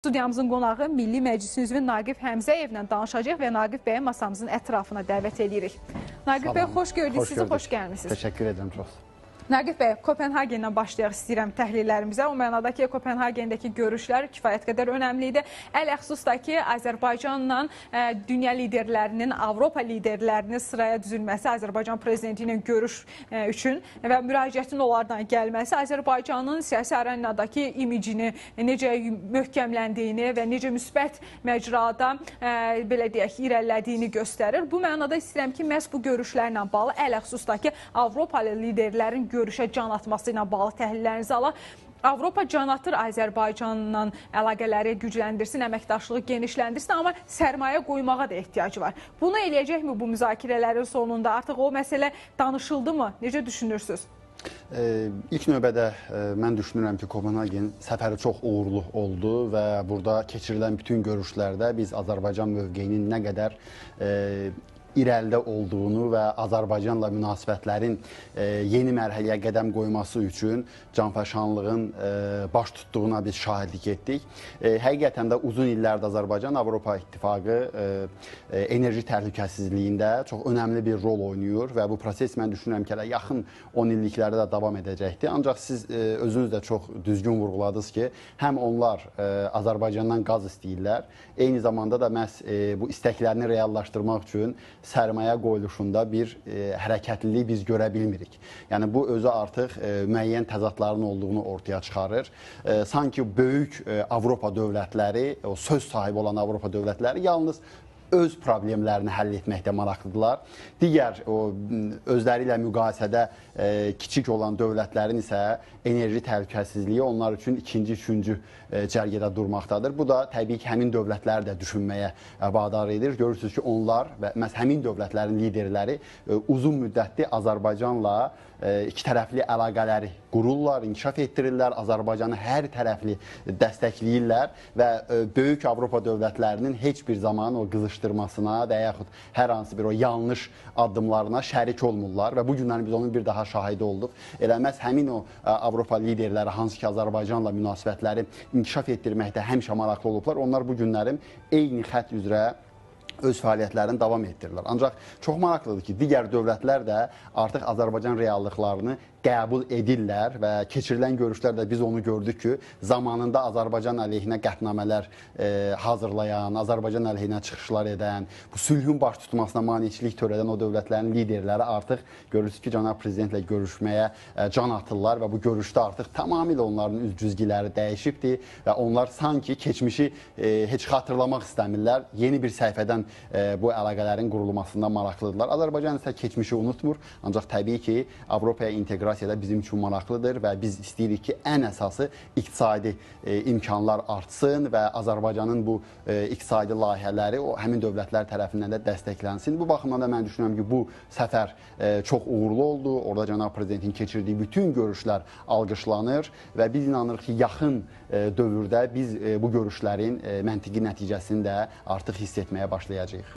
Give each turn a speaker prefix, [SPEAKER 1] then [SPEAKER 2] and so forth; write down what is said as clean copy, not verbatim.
[SPEAKER 1] Studiyamızın qonağı Milli Məclisin üzvü Naqif Həmzəyevlə danışacaq və Naqif bəyi masamızın ətrafına dəvət edirik. Naqif bəy, xoş gördük sizi, xoş gəlmişsiniz.
[SPEAKER 2] Təşəkkür edirəm, çox.
[SPEAKER 1] Naqif bəy, Kopenhagendən başlayaq istəyirəm təhlillərimizə. O mənada ki, Kopenhagendəki görüşlər kifayət qədər önəmlidir. Ələxüsus da ki, Azərbaycanla dünya liderlərinin, Avropa liderlərinin sıraya düzülməsi, Azərbaycan prezidenti ilə görüş üçün və müraciətin onlardan gəlməsi Azərbaycanın siyasi arenadakı imicini necə möhkəmləndiyini və necə müsbət məcrada belə deyək, irəlilədiyini göstərir. Bu mənada istəyirəm ki, məhz bu görüşlərlə bağlı ələxüsus da ki, Avropalı liderlərin görüşə can atması ilə bağlı təhlillərinizi alaq. Avropa can atır Azərbaycanla əlaqələri gücləndirsin, əməkdaşlığı genişləndirsin, amma sərmayə qoymağa da ehtiyacı var. Bunu eləyəcəkmi bu müzakirələrin sonunda? Artıq o məsələ danışıldı mı? Necə düşünürsünüz?
[SPEAKER 2] İlk növbədə mən düşünürəm ki, Kopenhagen səfəri çox uğurlu oldu və burada keçirilən bütün görüşlərdə biz Azərbaycan mövqeyinin nə qədər irəlidə olduğunu və Azərbaycanla münasibətlərin yeni mərhələyə qədəm qoyması üçün canfəşanlığın baş tutduğuna biz şahidlik etdik. Həqiqətən də uzun illərdir Azərbaycan Avropa İttifaqı enerji təhlükəsizliyində çox önəmli bir rol oynayır və bu proses mən düşünürəm ki, yaxın 10 illiklərdə də davam edəcəkdir. Ancaq siz özünüz də çox düzgün vurğuladınız ki, həm onlar Azərbaycandan qaz istəyirlər, eyni zamanda da məhz bu istəklərini reallaşdırmaq üçün sərmayə qoyuluşunda bir hərəkətlilik biz görə bilmirik. Yəni, bu özü artıq müəyyən təzadların olduğunu ortaya çıxarır. Sanki böyük Avropa dövlətləri, o söz sahibi olan Avropa dövlətləri yalnız öz problemlərini həll etməkdə maraqlıdırlar. Digər özləri ilə müqayisədə kiçik olan dövlətlərin isə enerji təhlükəsizliyi onlar üçün ikinci, üçüncü cərgədə durmaqdadır. Bu da təbii ki, həmin dövlətləri də düşünməyə vadar edir. Görürsünüz ki, onlar və məhz həmin dövlətlərin liderləri uzun müddətli Azərbaycanla iki tərəfli əlaqələri qururlar, inkişaf etdirirlər, Azərbaycanı hər tərəfli dəstəkləyirlər və böyük Avropa dövlətlərinin heç bir zaman o qızışdırmasına və yaxud hər hansı bir o yanlış addımlarına şərik olmurlar və bu günləri biz onun bir daha şahidi olduq. Elə məhz həmin o Avropa liderləri, hansı ki, Azərbaycanla münasibətləri inkişaf etdirməkdə həmişə maraqlı olublar, onlar bu günlərin eyni xətt üzrə öz fəaliyyətlərini davam etdirirlər. Ancaq çox maraqlıdır ki, digər dövlətlər də artıq Azərbaycan reallıqlarını qəbul edirlər və keçirilən görüşlərdə biz onu gördük ki, zamanında Azərbaycan əleyhinə qətnamələr hazırlayan, Azərbaycan əleyhinə çıxışlar edən, bu sülhün baş tutmasına maneçilik törədən o dövlətlərin liderləri artıq görürsünüz ki, cənab prezidentlə görüşməyə can atırlar və bu görüşdə artıq tamamilə onların üz cüzgiləri dəyişibdir və onlar sanki keçmişi heç xatırlamaq istəmirlər, yeni bir səhifədən bu əlaqələrin qurulmasında maraqlıdırlar. Azərbaycan isə keçmişi unutmur, ancaq təbii ki, Avropaya inteqrasiyada bizim üçün maraqlıdır və biz istəyirik ki, ən əsası iqtisadi imkanlar artsın və Azərbaycanın bu iqtisadi layihələri həmin dövlətlər tərəfindən də dəstəklənsin. Bu baxımdan da mən düşünürəm ki, bu səfər çox uğurlu oldu. Orada cənab prezidentin keçirdiyi bütün görüşlər alqışlanır və biz inanırıq ki, yaxın dövrdə biz bu görüşlərin məntiqi nəticəsini də artıq hiss etməyə başlayacağıq.